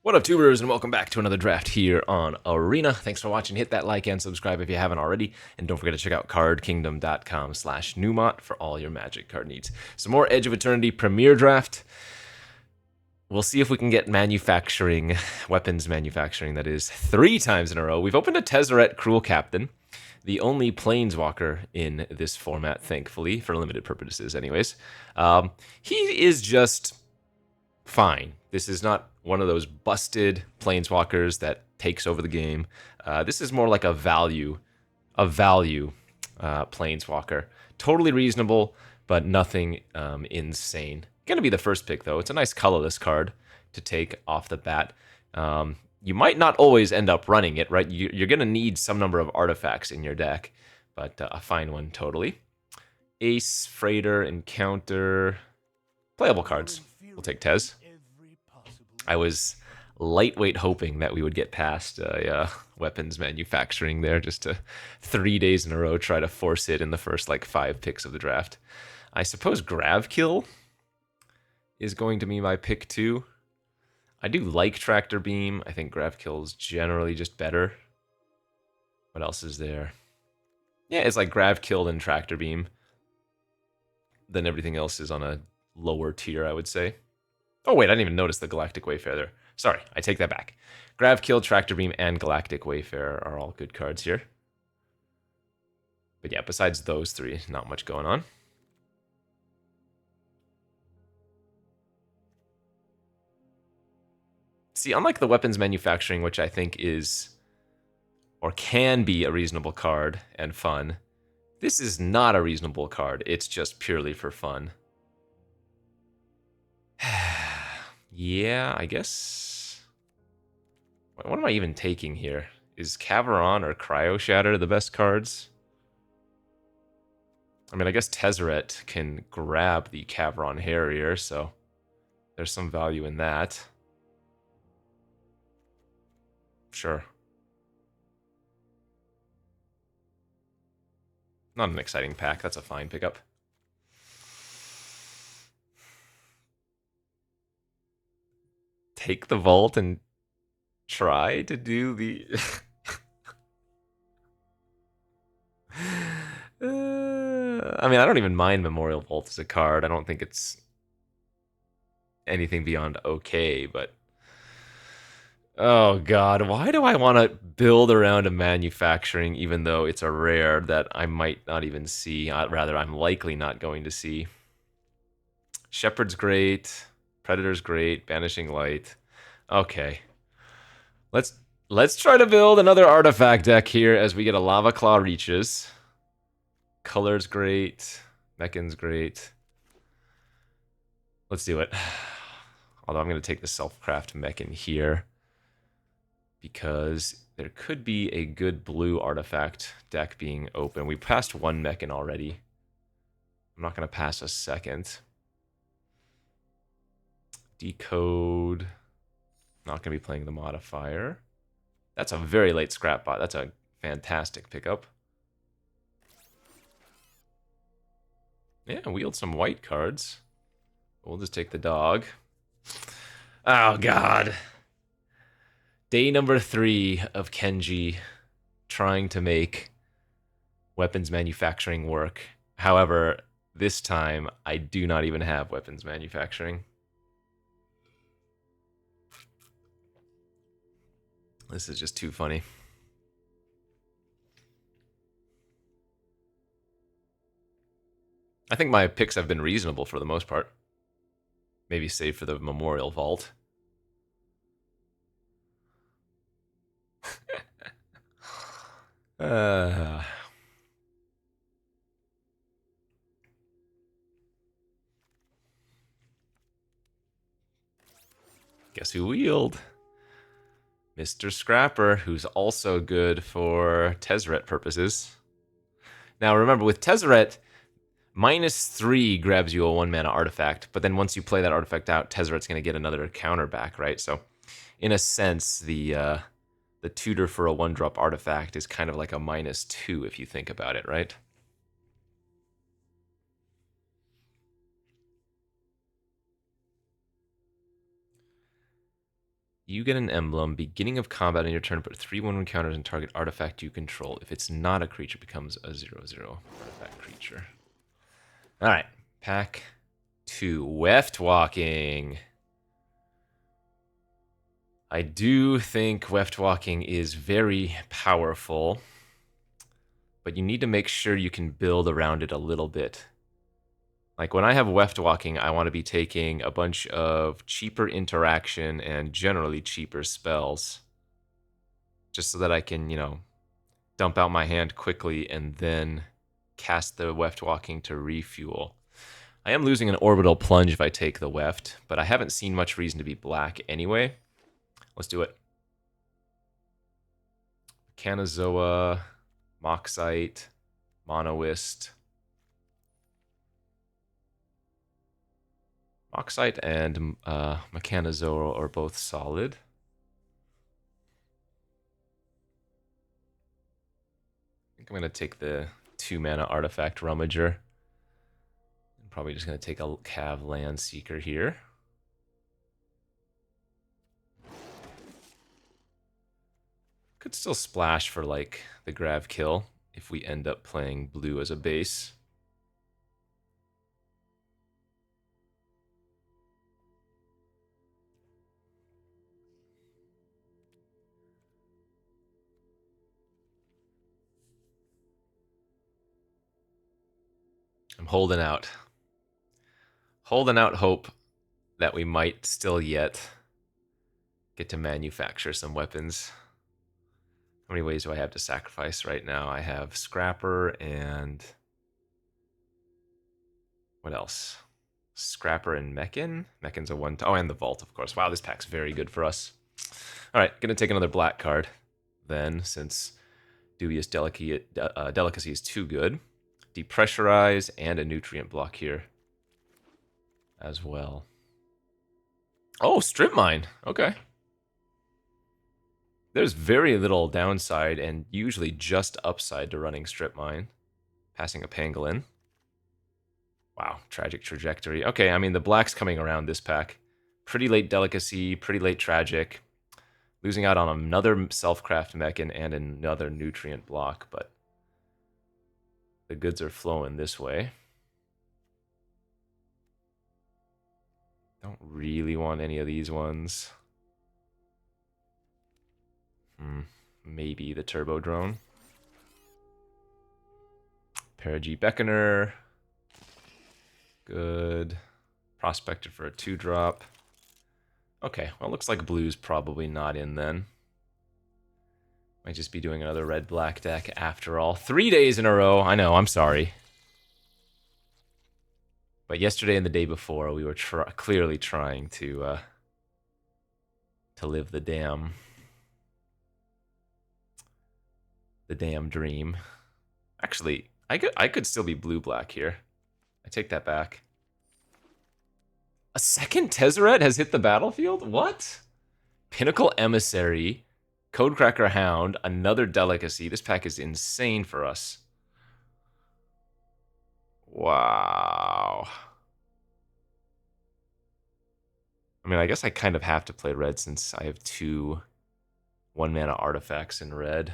What up, tubers, and welcome back to another draft here on Arena. Thanks for watching. Hit that like and subscribe if you haven't already, and don't forget to check out cardkingdom.com/Numot for all your Magic card needs. Some more Edge of Eternity Premier Draft. We'll see if we can get manufacturing, weapons manufacturing, that is, 3 times in a row. We've opened a Tezzeret Cruel Captain, the only Planeswalker in this format, thankfully, for limited purposes anyways. He is just fine. This is not one of those busted Planeswalkers that takes over the game. This is more like a value Planeswalker. Totally reasonable, but nothing insane. Gonna be the first pick, though. It's a nice colorless card to take off the bat. You might not always end up running it, right? You're gonna need some number of artifacts in your deck, but a fine one, totally. Ace, Freighter, Encounter, playable cards. We'll take Tez. I was lightweight hoping that we would get past weapons manufacturing there, just to 3 days in a row try to force it in the first 5 picks of the draft. I suppose Gravkill is going to be my pick too. I do like Tractor Beam. I think Gravkill is generally just better. What else is there? Yeah, it's like Gravkill and Tractor Beam. Then everything else is on a lower tier, I would say. Oh wait, I didn't even notice the Galactic Wayfarer. Sorry, I take that back. Gravkill, Tractor Beam, and Galactic Wayfarer are all good cards here. But yeah, besides those 3, not much going on. See, unlike the weapons manufacturing, which I think is, or can be, a reasonable card and fun, this is not a reasonable card. It's just purely for fun. Yeah, I guess. What am I even taking here? Is Caveron or Cryo Shatter the best cards? I mean, I guess Tezzeret can grab the Caveron Harrier, so there's some value in that. Sure. Not an exciting pack. That's a fine pickup. Take the vault and try to do the... I mean, I don't even mind Memorial Vault as a card. I don't think it's anything beyond okay, but... Oh god, why do I want to build around a manufacturing even though it's a rare that I might not even see? Rather, I'm likely not going to see. Shepherd's great. Predator's great. Banishing Light. Okay. Let's try to build another artifact deck here as we get a Lava Claw Reaches. Color's great. Mechan's great. Let's do it. Although I'm going to take the Self-Craft Mechan here, because there could be a good blue artifact deck being open. We passed one Mechan already. I'm not going to pass a second. Decode. Not going to be playing the modifier. That's a very late scrap bot. That's a fantastic pickup. Yeah, wield some white cards. We'll just take the dog. Oh, God. Day number 3 of Kenji trying to make weapons manufacturing work. However, this time, I do not even have weapons manufacturing. This is just too funny. I think my picks have been reasonable for the most part. Maybe save for the Memorial Vault. Guess who wheeled? Mr. Scrapper, who's also good for Tezzeret purposes. Now remember, with Tezzeret, -3 grabs you a 1-mana artifact, but then once you play that artifact out, Tezzeret's going to get another counter back, right? So, in a sense, the tutor for a 1-drop artifact is kind of like a -2 if you think about it, right? You get an emblem. Beginning of combat on your turn, put 3/1 counters and target artifact you control. If it's not a creature, it becomes a 0/0 artifact creature. All right, pack 2. Weft Walking. I do think Weft Walking is very powerful, but you need to make sure you can build around it a little bit. Like when I have Weft Walking, I want to be taking a bunch of cheaper interaction and generally cheaper spells, just so that I can, you know, dump out my hand quickly and then cast the Weft Walking to refuel. I am losing an Orbital Plunge if I take the Weft, but I haven't seen much reason to be black anyway. Let's do it. Mechanozoa, Moxite, Monoist. Moxite and Mechanozoa are both solid. I think I'm going to take the 2-mana Artifact Rummager. I'm probably just going to take a Cav Land Seeker here. Could still splash for like the Grav Kill if we end up playing blue as a base. I'm holding out. Holding out hope that we might still yet get to manufacture some weapons. How many ways do I have to sacrifice right now? I have Scrapper and... what else? Scrapper and Mechan? Mechan's a 1... oh, and the Vault, of course. Wow, this pack's very good for us. Alright, gonna take another black card then, since Dubious Delicacy is too good. Depressurize and a Nutrient Block here as well. Oh, Strip Mine. Okay. There's very little downside and usually just upside to running Strip Mine. Passing a Pangolin. Wow, Tragic Trajectory. Okay, I mean, the black's coming around this pack. Pretty late Delicacy, pretty late Tragic. Losing out on another Self-Craft Mechan and another Nutrient Block, but the goods are flowing this way. Don't really want any of these ones. Maybe the Turbo Drone. Perigee Beckoner. Good. Prospector for a 2-drop. Okay, well, it looks like blue's probably not in then. Might just be doing another red-black deck after all. 3 days in a row. I know, I'm sorry. But yesterday and the day before, we were clearly trying to live the damn dream. Actually, I could still be blue-black here. I take that back. A second Tezzeret has hit the battlefield? What? Pinnacle Emissary, Codecracker Hound, another Delicacy. This pack is insane for us. Wow. I mean, I guess I kind of have to play red since I have 2 1-mana artifacts in red.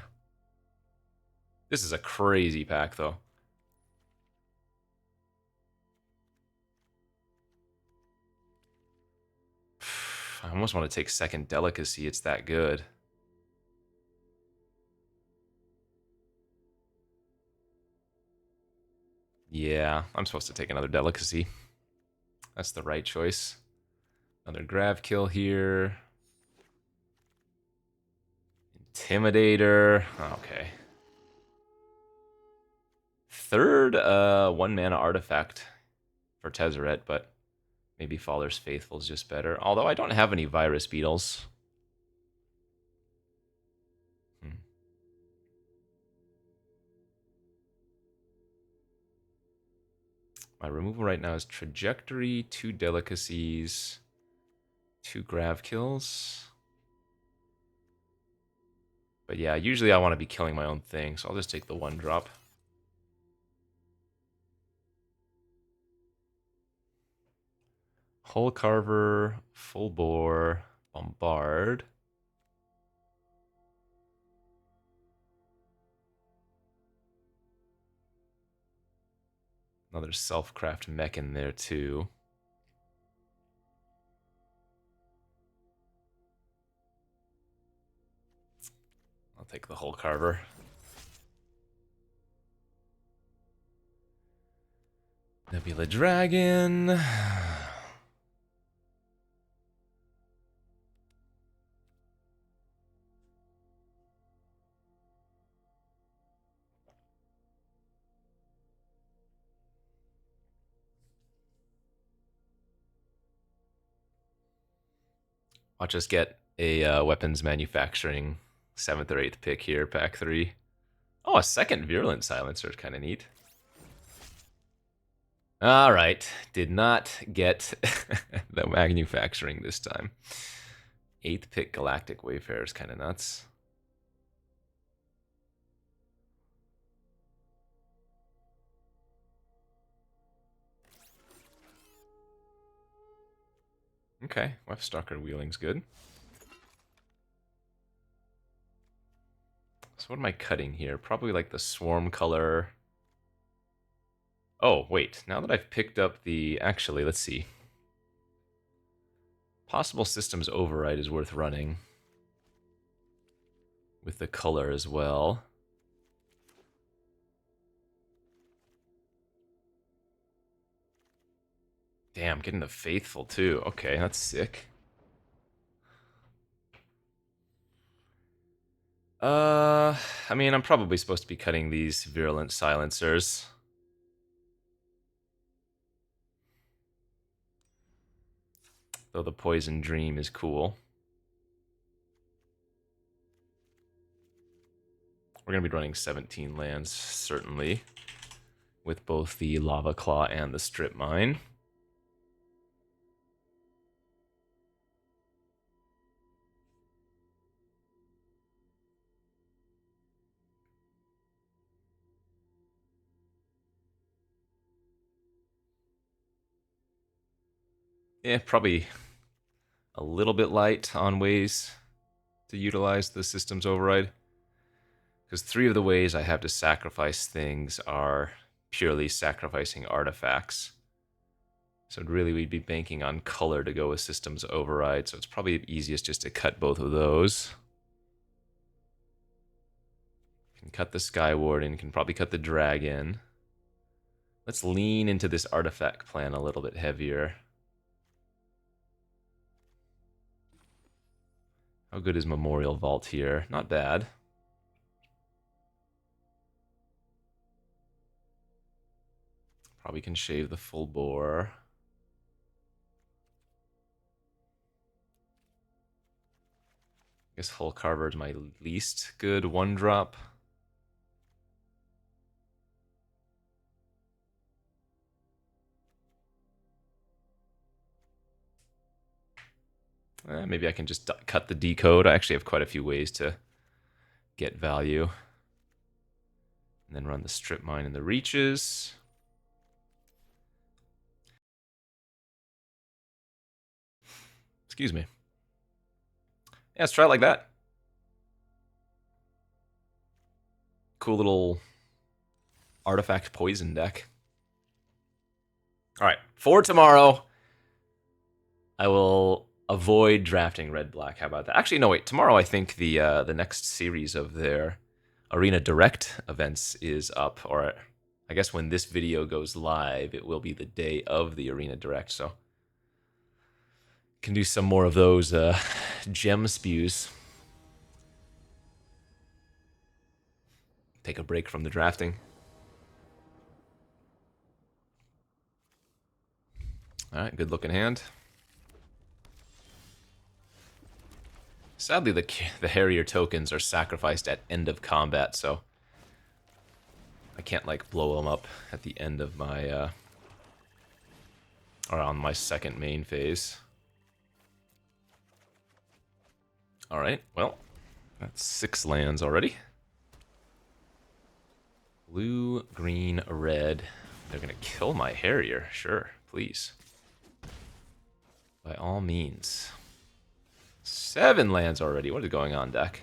This is a crazy pack, though. I almost want to take second Delicacy. It's that good. Yeah, I'm supposed to take another Delicacy. That's the right choice. Another Grav Kill here. Intimidator. Okay. Third 1-mana artifact for Tezzeret, but maybe Faller's Faithful is just better. Although I don't have any Virus Beetles. My removal right now is Trajectory, 2 Delicacies, 2 Grav Kills. But yeah, usually I want to be killing my own thing, so I'll just take the 1-drop. Hull Carver, Full Bore, Bombard. Another self-craft mech in there too. I'll take the Hull Carver. Nebula Dragon. Watch us get a weapons manufacturing 7th or 8th pick here, pack 3. Oh, a second Virulent Silencer is kind of neat. All right, did not get the manufacturing this time. 8th pick Galactic Wayfarer is kind of nuts. Okay, Wefstalker Wheeling's good. So what am I cutting here? Probably like the Swarm color. Oh, wait, now that I've picked up the... Actually, let's see. Possible Systems Override is worth running. With the color as well. Damn, getting the Faithful too. Okay, that's sick. I mean, I'm probably supposed to be cutting these Virulent Silencers. Though the Poison Dream is cool. We're going to be running 17 lands, certainly. With both the Lava Claw and the Strip Mine. Yeah, probably a little bit light on ways to utilize the Systems Override. Because 3 of the ways I have to sacrifice things are purely sacrificing artifacts. So really we'd be banking on color to go with Systems Override, so it's probably easiest just to cut both of those. Can cut the Sky Warden, can probably cut the Dragon. Let's lean into this artifact plan a little bit heavier. How good is Memorial Vault here? Not bad. Probably can shave the full bore. I guess Hull Carver is my least good 1-drop. Maybe I can just cut the decode. I actually have quite a few ways to get value. And then run the Strip Mine and the Reaches. Excuse me. Yeah, let's try it like that. Cool little artifact poison deck. All right, for tomorrow, I will avoid drafting red-black. How about that? Actually, no, wait. Tomorrow, I think the next series of their Arena Direct events is up. Or I guess when this video goes live, it will be the day of the Arena Direct. So can do some more of those gem spews. Take a break from the drafting. All right, good looking hand. Sadly, the Harrier tokens are sacrificed at end of combat, so I can't like blow them up at the end of my or on my second main phase. All right, well, that's 6 lands already. Blue, green, red. They're gonna kill my Harrier. Sure, please. By all means. 7 lands already. What is going on, deck?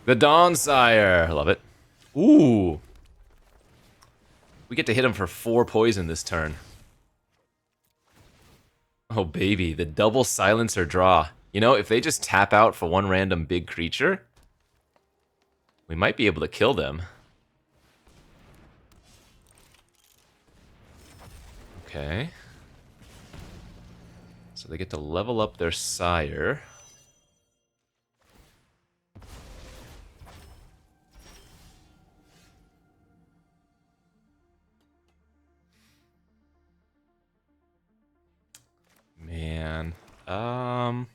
The Dawnsire. Love it. Ooh. We get to hit him for 4 poison this turn. Oh, baby. The double silencer draw. You know, if they just tap out for 1 random big creature, we might be able to kill them. Okay. So they get to level up their sire. Man. Oh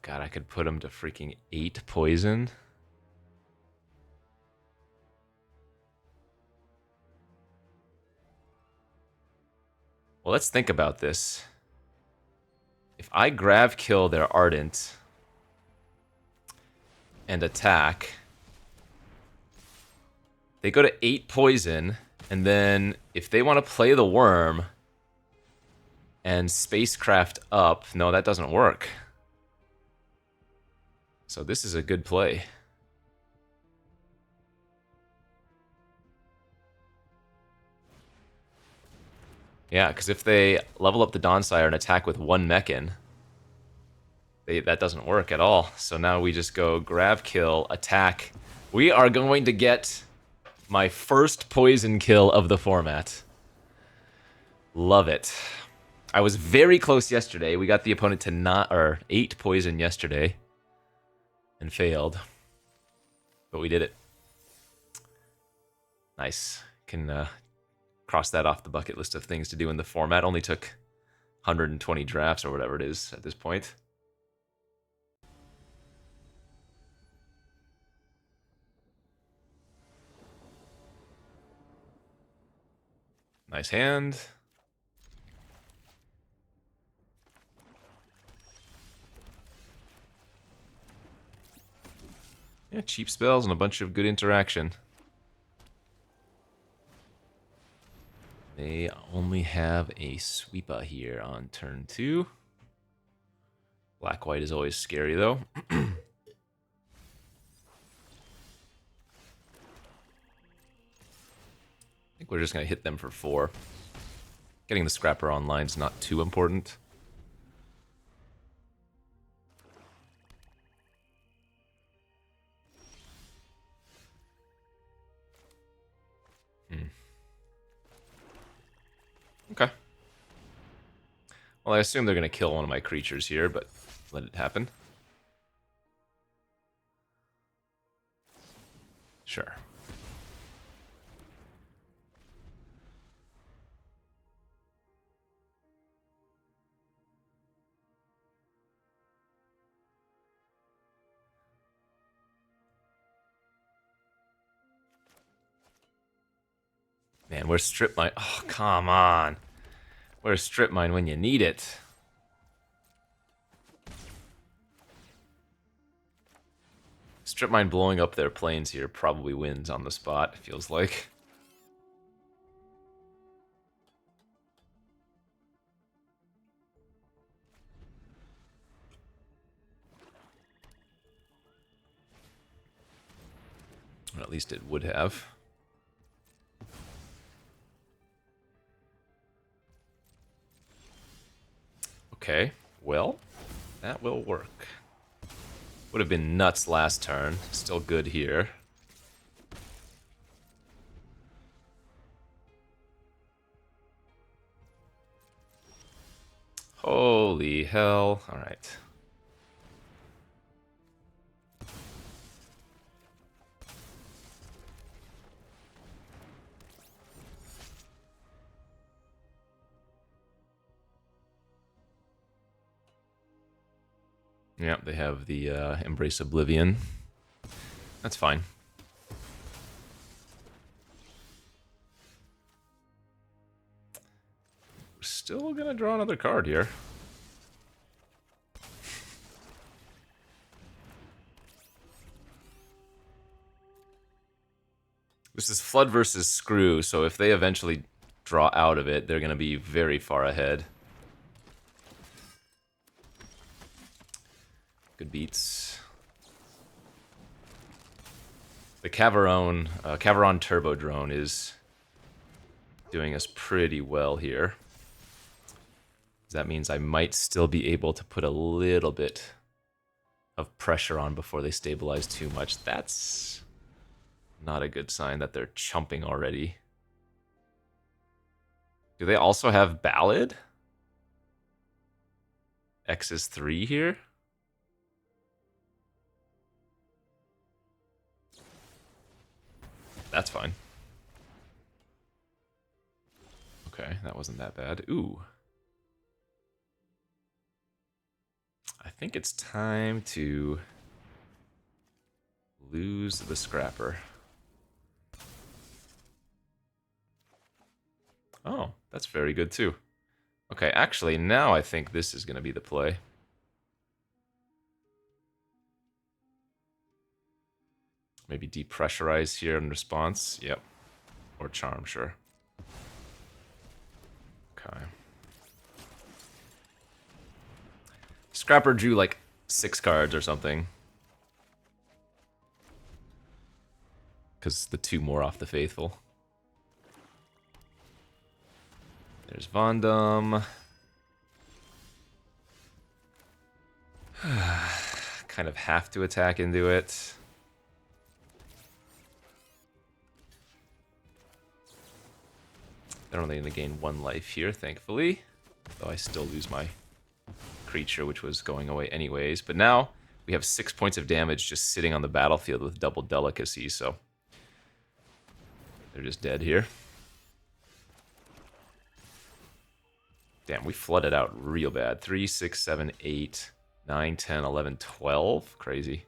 god, I could put him to freaking 8 poison. Well, let's think about this. If I grav kill their Ardent and attack, they go to 8 poison, and then if they want to play the worm and spacecraft up, no, that doesn't work. So this is a good play. Yeah, because if they level up the Dawnsire and attack with 1 Mechan, that doesn't work at all. So now we just go grav kill, attack. We are going to get my first poison kill of the format. Love it. I was very close yesterday. We got the opponent to 8 poison yesterday and failed. But we did it. Nice. Can cross that off the bucket list of things to do in the format. Only took 120 drafts or whatever it is at this point. Nice hand. Yeah, cheap spells and a bunch of good interaction. They only have a sweeper here on turn 2. Black-white is always scary, though. I think we're just going to hit them for 4. Getting the Scrapper online is not too important. Okay. Well, I assume they're going to kill one of my creatures here, but let it happen. Sure. Man, where's Strip Mine? Oh, come on. Where's Strip Mine when you need it? Strip Mine blowing up their planes here probably wins on the spot, it feels like. Or at least it would have. Okay, well, that will work. Would have been nuts last turn. Still good here. Holy hell. Alright. Yeah, they have the Embrace Oblivion. That's fine. We're still gonna draw another card here. This is Flood versus Screw, so if they eventually draw out of it, they're going to be very far ahead. Good beats. The Caveron Turbo Drone is doing us pretty well here. That means I might still be able to put a little bit of pressure on before they stabilize too much. That's not a good sign that they're chumping already. Do they also have Ballad? X is 3 here? That's fine. Okay, that wasn't that bad. Ooh. I think it's time to lose the Scrapper. Oh, that's very good too. Okay, actually, now I think this is going to be the play. Maybe depressurize here in response. Yep. Or charm, sure. Okay. Scrapper drew like 6 cards or something. Because the 2 more off the Faithful. There's Vondum. Kind of have to attack into it. They're only going to gain 1 life here, thankfully. Though I still lose my creature, which was going away anyways. But now we have 6 points of damage just sitting on the battlefield with double delicacy, so they're just dead here. Damn, we flooded out real bad. 3, 6, 7, 8, 9, 10, 11, 12. Crazy.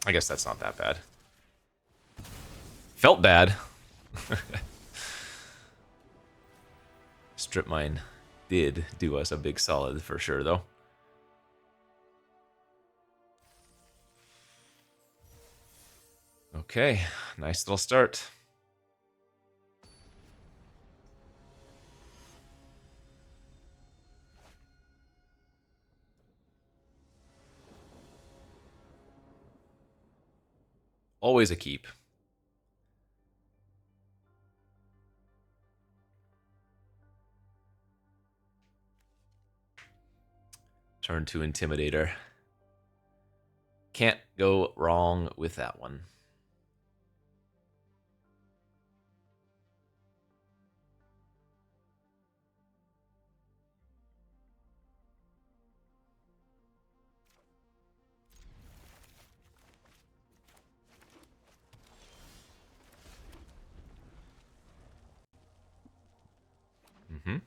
I guess that's not that bad. Felt bad. Strip Mine did do us a big solid for sure, though. Okay, nice little start. Always a keep. Turn to Intimidator. Can't go wrong with that one.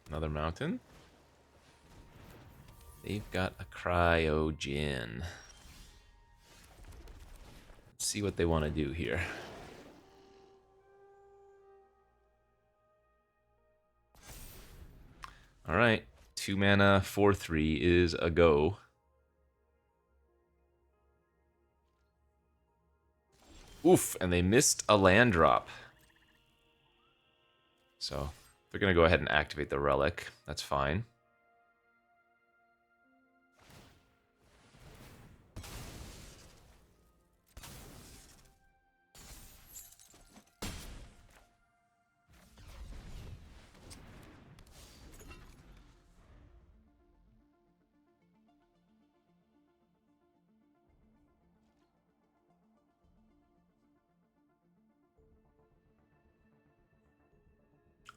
Another mountain. They've got a Cryogen. Let's see what they want to do here. Alright, 2 mana, 4/3 is a go. Oof, and they missed a land drop. So, they're going to go ahead and activate the relic. That's fine.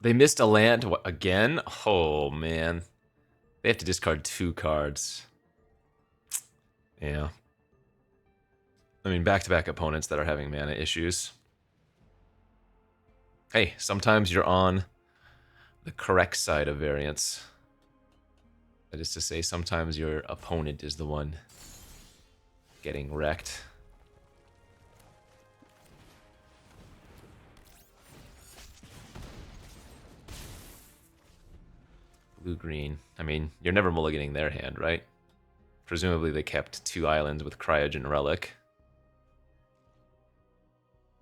They missed a land again? Oh, man. They have to discard 2 cards. Yeah. I mean, back-to-back opponents that are having mana issues. Hey, sometimes you're on the correct side of variance. That is to say, sometimes your opponent is the one getting wrecked. Blue-green. I mean, you're never mulliganing their hand, right? Presumably they kept 2 islands with Cryogen Relic.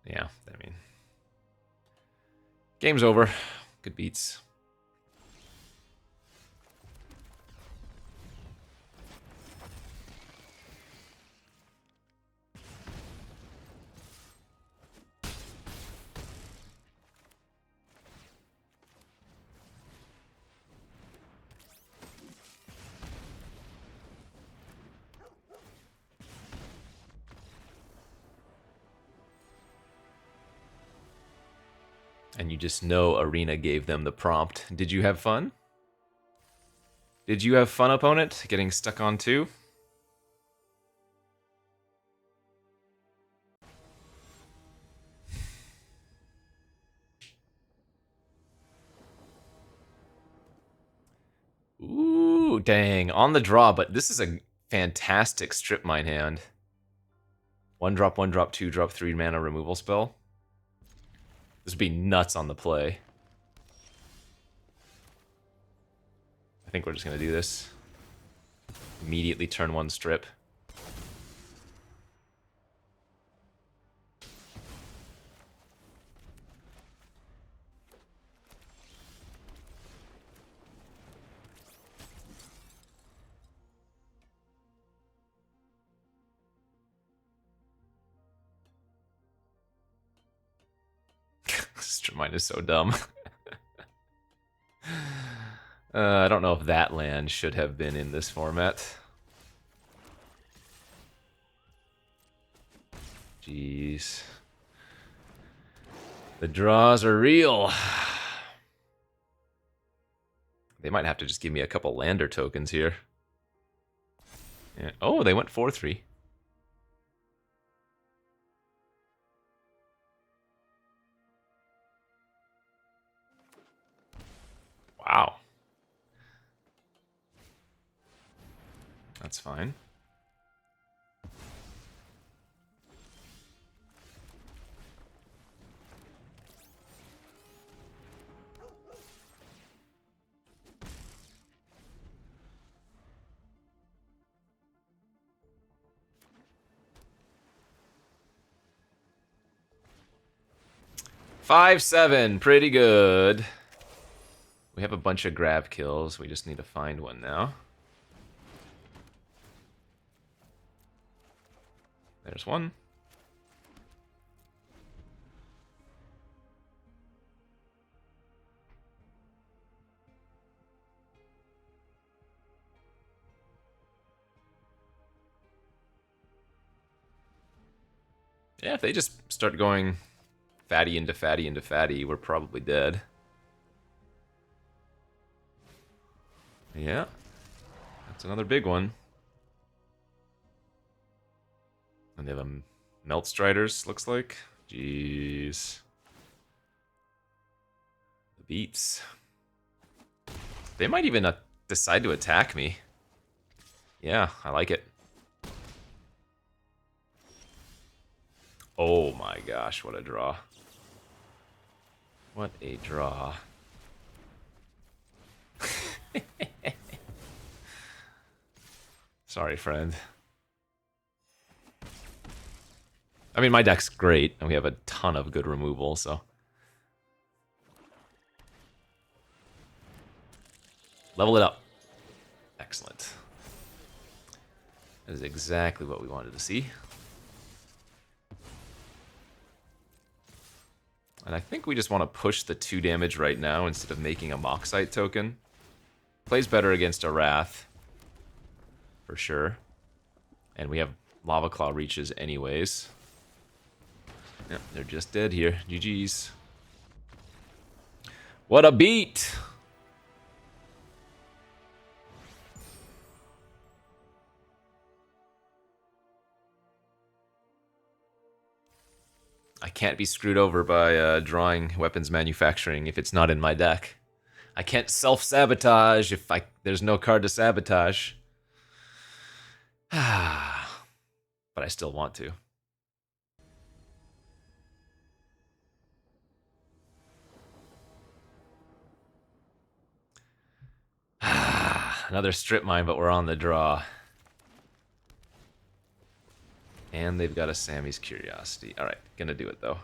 Yeah, I mean... Game's over. Good beats. And you just know Arena gave them the prompt. Did you have fun? Did you have fun, opponent? Getting stuck on 2? Ooh, dang. On the draw, but this is a fantastic strip mine hand. 1-drop, 1-drop, 2-drop, 3 mana removal spell. This would be nuts on the play. I think we're just going to do this. Immediately turn 1 strip. Strip mine is so dumb. I don't know if that land should have been in this format. Jeez. The draws are real. They might have to just give me a couple lander tokens here. Yeah. Oh, they went 4-3. Wow. That's fine. Five, 7, pretty good. We have a bunch of grab kills. We just need to find one now. There's one. Yeah, if they just start going fatty into fatty into fatty, we're probably dead. Yeah. That's another big one. And they have a Melt Striders, looks like. Jeez. The beats. They might even decide to attack me. Yeah, I like it. Oh my gosh, what a draw. What a draw. Sorry, friend. I mean, my deck's great, and we have a ton of good removal, so... Level it up. Excellent. That is exactly what we wanted to see. And I think we just want to push the 2 damage right now instead of making a Moxite token. Plays better against a Wrath. For sure. And we have Lava Claw reaches anyways. Yep, they're just dead here. GG's. What a beat! I can't be screwed over by drawing weapons manufacturing if it's not in my deck. I can't self-sabotage if there's no card to sabotage. But I still want to. Another strip mine, but we're on the draw. And they've got a Sammy's Curiosity. Alright, gonna do it though.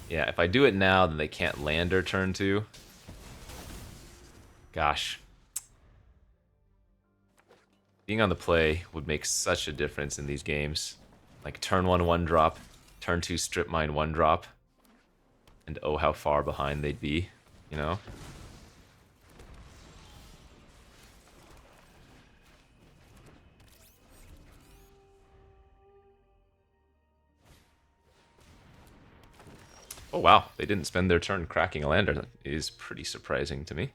Yeah, if I do it now, then they can't land their turn 2. Gosh. Being on the play would make such a difference in these games. Like turn 1 1-drop, turn 2 strip mine 1-drop. And oh, how far behind they'd be, you know? Oh wow, they didn't spend their turn cracking a lander. That is pretty surprising to me.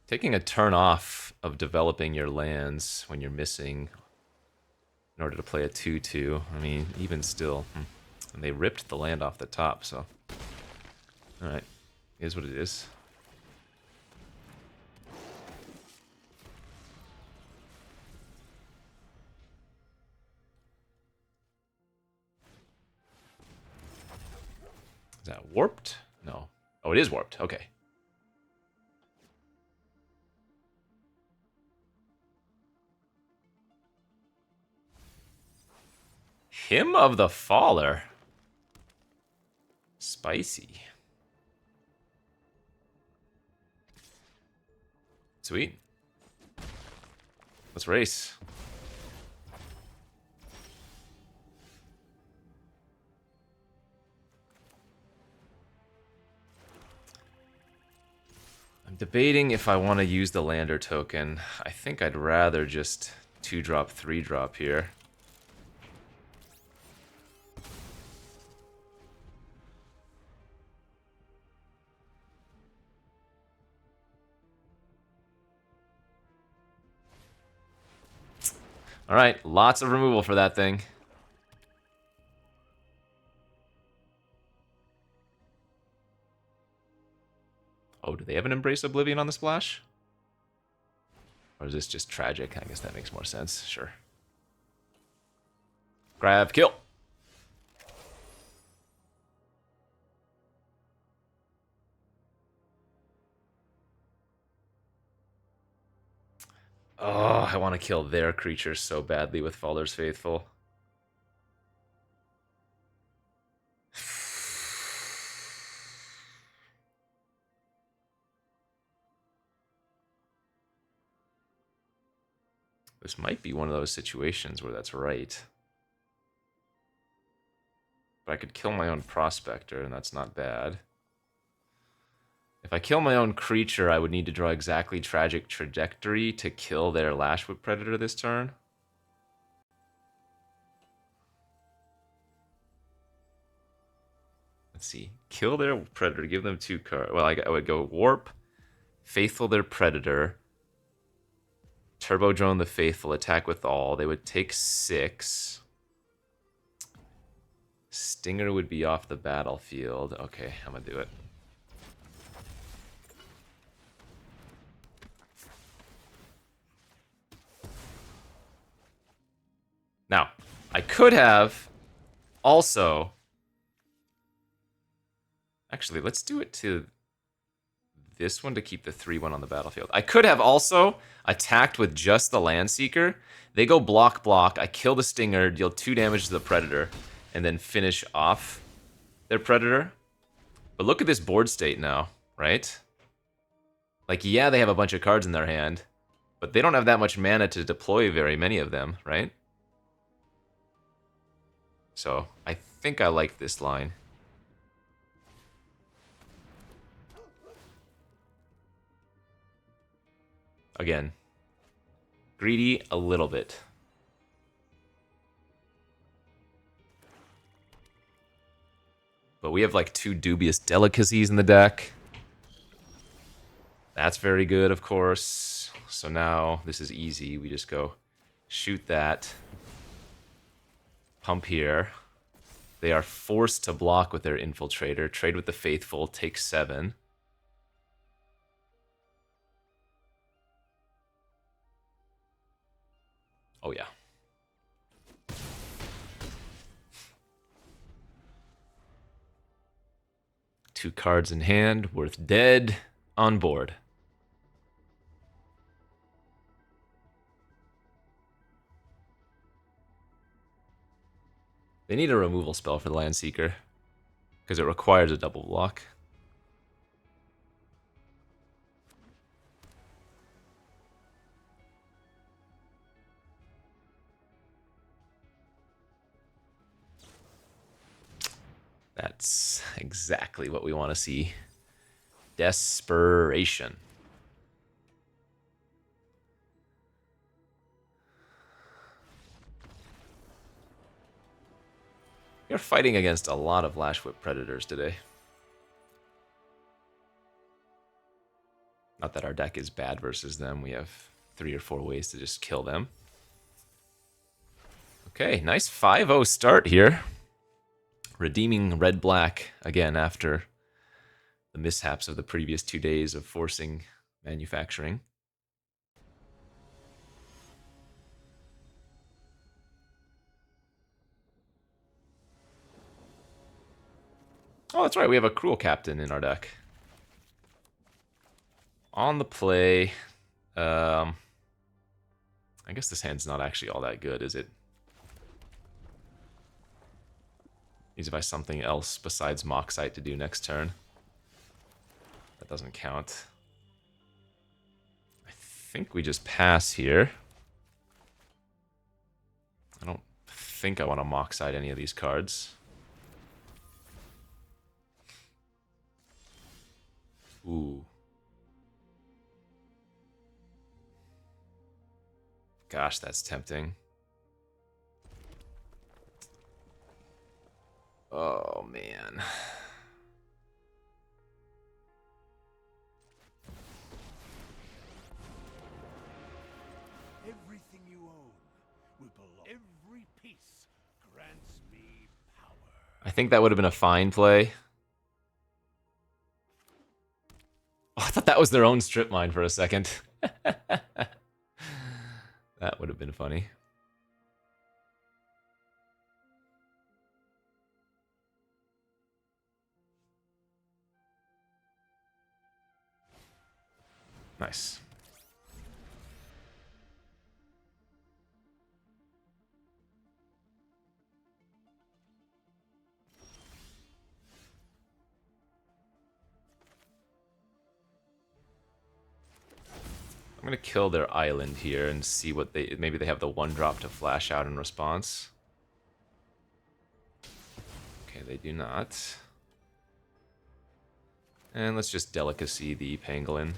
Taking a turn off of developing your lands when you're missing in order to play a 2-2, I mean, even still. And they ripped the land off the top, so... Alright, is what it is. Is that warped? No. Oh, it is warped. Okay. Hymn of the Faller. Spicy. Sweet. Let's race. I'm debating if I want to use the lander token. I think I'd rather just 2-drop, 3-drop here. Alright, lots of removal for that thing. Oh, do they have an Embrace Oblivion on the splash? Or is this just tragic? I guess that makes more sense. Sure. Grab, kill. Oh, I want to kill their creatures so badly with Faller's Faithful. This might be one of those situations where that's right. But I could kill my own Prospector, and that's not bad. If I kill my own creature, I would need to draw exactly Tragic Trajectory to kill their Lashwhip Predator this turn. Let's see. Kill their Predator, give them 2 cards. Well, I would go Warp, Faithful their Predator, Turbo Drone the Faithful, attack with all. They would take 6. Stinger would be off the battlefield. Okay, I'm gonna do it. Now, I could have also... Actually, let's do it to this one to keep the 3-1 on the battlefield. I could have also attacked with just the Landseeker. They go block, block. I kill the Stinger, deal 2 damage to the Predator, and then finish off their Predator. But look at this board state now, right? Like, yeah, they have a bunch of cards in their hand, but they don't have that much mana to deploy very many of them, right? So, I think I like this line. Again, greedy a little bit. But we have like 2 dubious delicacies in the deck. That's very good, of course. So now this is easy. We just go shoot that. Pump here. They are forced to block with their Infiltrator. Trade with the Faithful. Take 7. Oh, yeah. 2 cards in hand, worth dead, on board. They need a removal spell for the Landseeker, because it requires a double block. That's exactly what we want to see. Desperation. You're fighting against a lot of Lashwhip Predators today. Not that our deck is bad versus them. We have 3 or 4 ways to just kill them. Okay, nice 5-0 start here. Redeeming red-black again after the mishaps of the previous 2 days of forcing manufacturing. Oh, that's right, we have a Cruel Captain in our deck. On the play, I guess this hand's not actually all that good, is it? Needs to buy something else besides Moxite to do next turn. That doesn't count. I think we just pass here. I don't think I want to Moxite any of these cards. Ooh. Gosh, that's tempting. Oh, man. Everything you own will belong. Every piece grants me power. I think that would have been a fine play. Oh, I thought that was their own strip mine for a second. That would have been funny. Nice. I'm gonna kill their island here and see what they... Maybe they have the 1-drop to flash out in response. Okay, they do not. And let's just Delicacy the Pangolin.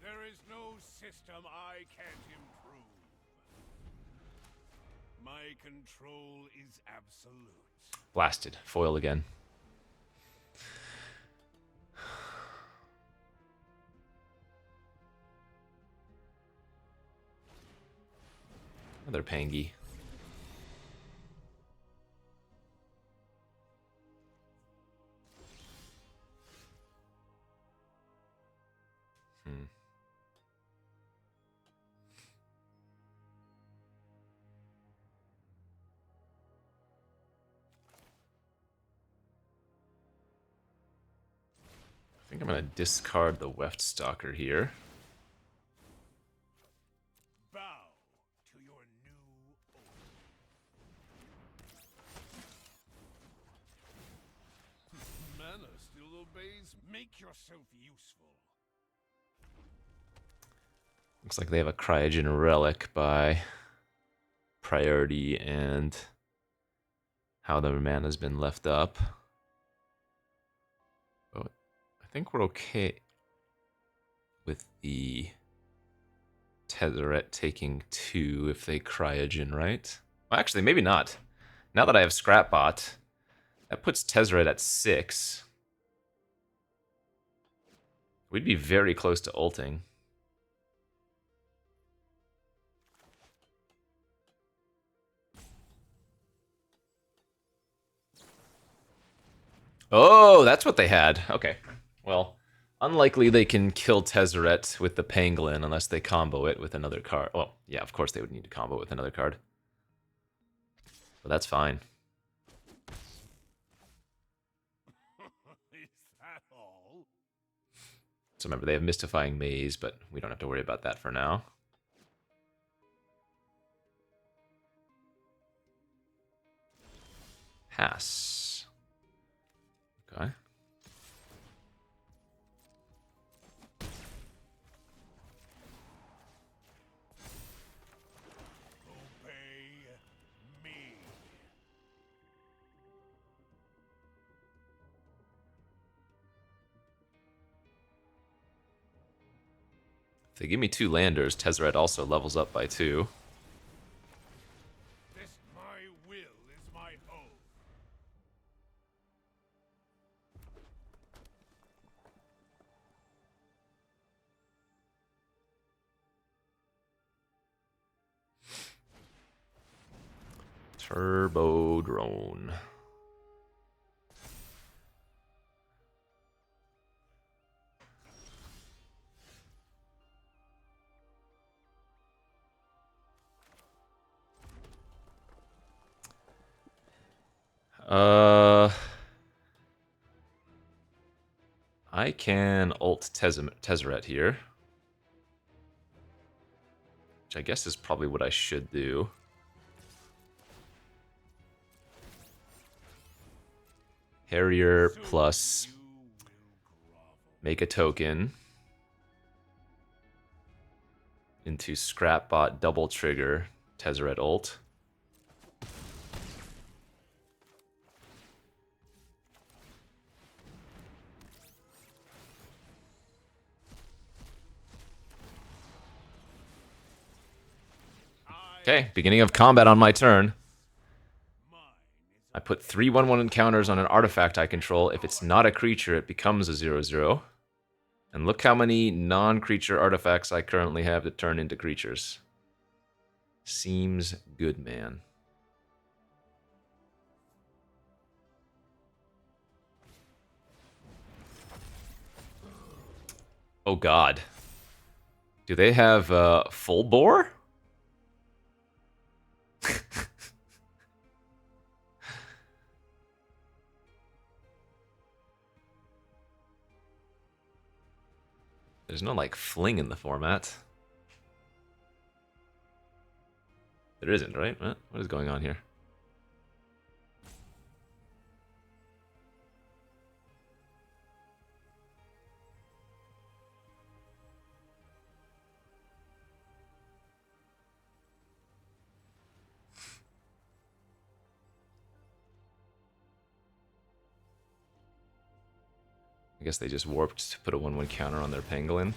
There is no system I can't improve. My control is absolute. Blasted. Foil again. Another Pangy. I think I'm going to discard the Weft Stalker here. Bow to your new owner. Mana still obeys. Make yourself useful. Looks like they have a Cryogen Relic by priority and how the mana's been left up. Oh, I think we're okay with the Tezzeret taking 2 if they Cryogen, right? Well, actually, maybe not. Now that I have Scrapbot, that puts Tezzeret at 6. We'd be very close to ulting. Oh, that's what they had. Okay. Well, unlikely they can kill Tezzeret with the Pangolin unless they combo it with another card. Well, yeah, of course they would need to combo it with another card. But that's fine. Is that all? So remember, they have Mystifying Maze, but we don't have to worry about that for now. Pass. Okay. Obey me. If they give me 2 landers, Tezzeret also levels up by 2. This my will is my oath. Turbo Drone. I can ult Tezzeret here, which I guess is probably what I should do. Harrier plus You will grovel. make a token into Scrapbot double trigger Tezzeret ult. Okay, beginning of combat on my turn. Mine I put 3 1/1 encounters on an artifact I control. If it's not a creature, it becomes a 0/0. And look how many non-creature artifacts I currently have that turn into creatures. Seems good, man. Oh god. Do they have full bore? There's no, like, fling in the format. There isn't, right? What is going on here? I guess they just warped to put a 1/1 counter on their pangolin.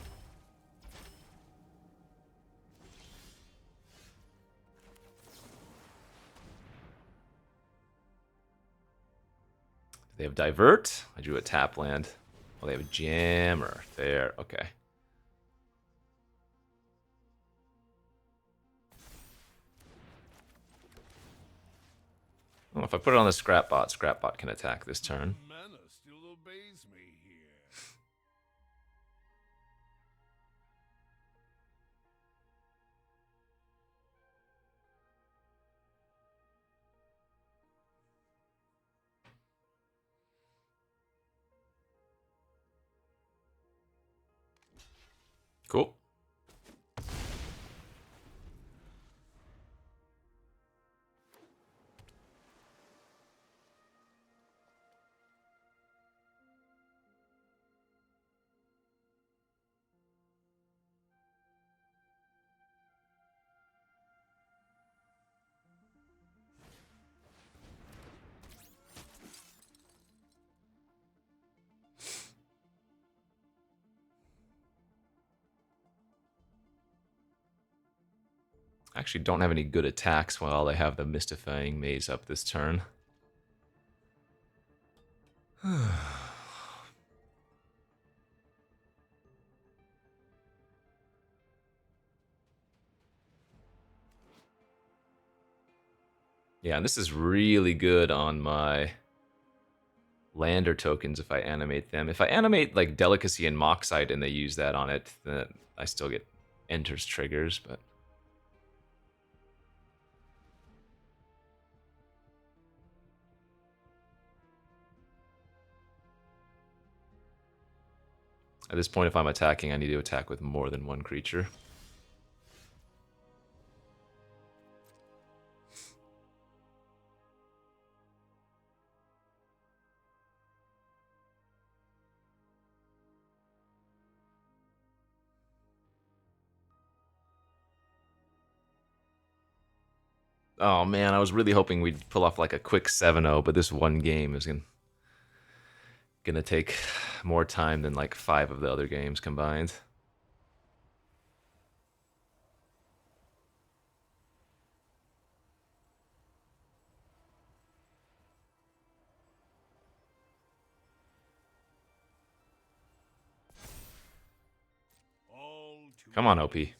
They have Divert. I drew a tap land. Oh, they have a Jammer. There. Okay. Well, if I put it on the Scrapbot can attack this turn. mana still obeys me here. Cool. I actually don't have any good attacks while I have the Mystifying Maze up this turn. Yeah, and this is really good on my lander tokens if I animate them. If I animate like Delicacy and Moxite and they use that on it, then I still get enters triggers, but At this point, if I'm attacking, I need to attack with more than one creature. Oh man, I was really hoping we'd pull off like a quick 7-0, but this one game is gonna take more time than like 5 of the other games combined. All too Come on, OP. easy.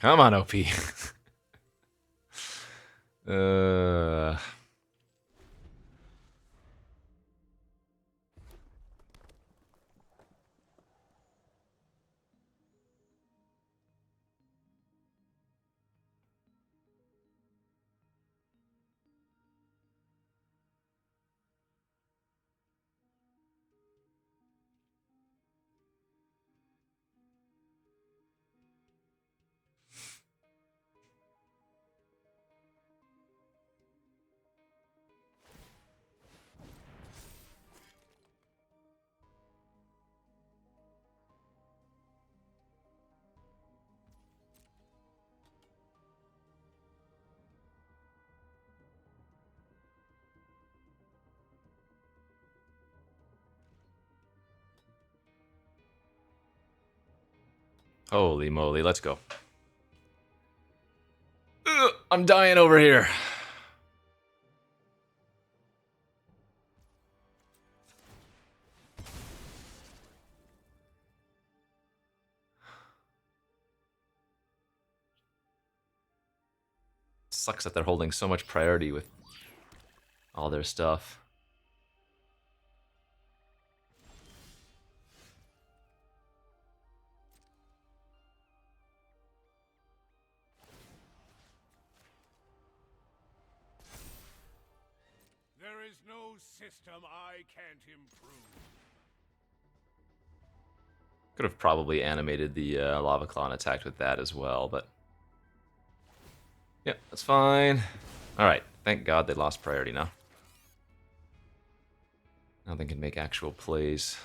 Come on, OP. uh, Holy moly, let's go. I'm dying over here. Sucks that they're holding so much priority with all their stuff. There is no system I can't improve. Could have probably animated the Lava Claw and attacked with that as well, but... yeah, that's fine. Alright, thank God they lost priority now. Now they can make actual plays.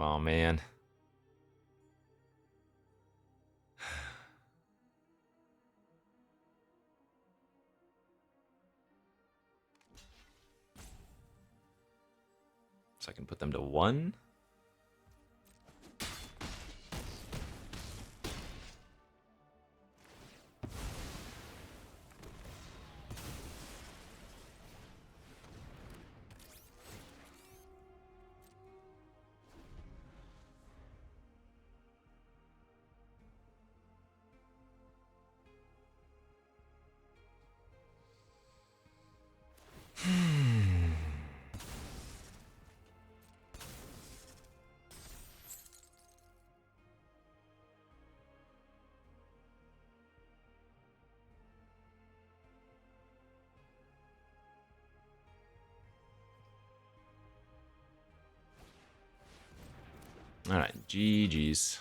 Come on, man. So I can put them to 1. Alright, GG's.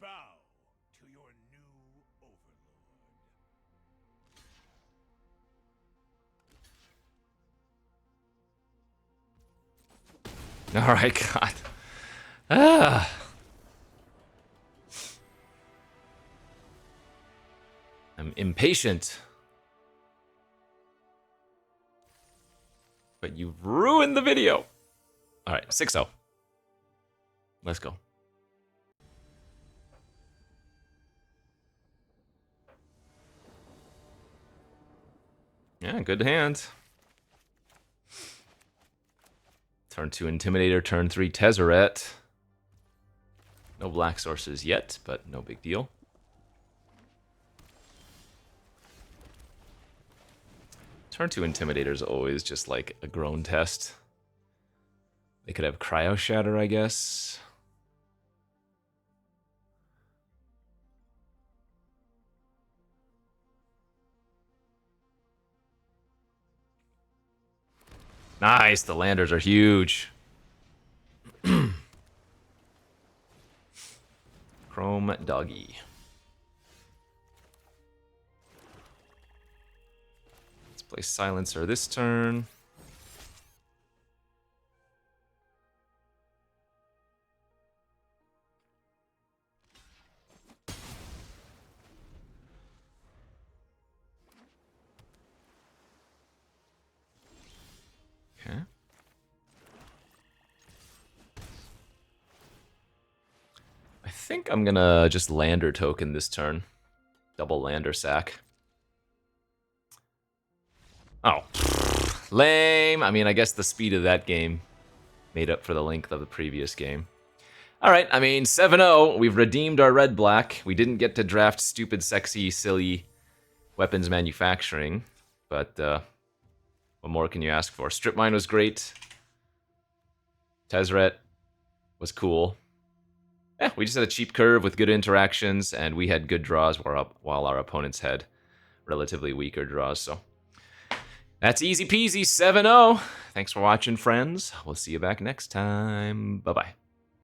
Bow to your new overlord. All right, God. Ah. I'm impatient. But you've ruined the video. All right, 6-0. Let's go. Yeah, good hand. Turn 2 Intimidator, turn 3 Tezzeret. No black sources yet, but no big deal. Turn 2 Intimidator is always just like a groan test. They could have Cryo Shatter, I guess. Nice, the landers are huge. Chrome Doggy. Let's play Silencer this turn. Okay. I think I'm gonna just lander token this turn. Double lander sack. Oh. Lame. I mean, I guess the speed of that game made up for the length of the previous game. Alright, I mean, 7-0. We've redeemed our red-black. We didn't get to draft stupid, sexy, silly weapons manufacturing. But, what more can you ask for? Strip Mine was great. Tezzeret was cool. Yeah, we just had a cheap curve with good interactions, and we had good draws while our opponents had relatively weaker draws, so... That's easy peasy, 7-0. Thanks for watching, friends. We'll see you back next time. Bye-bye.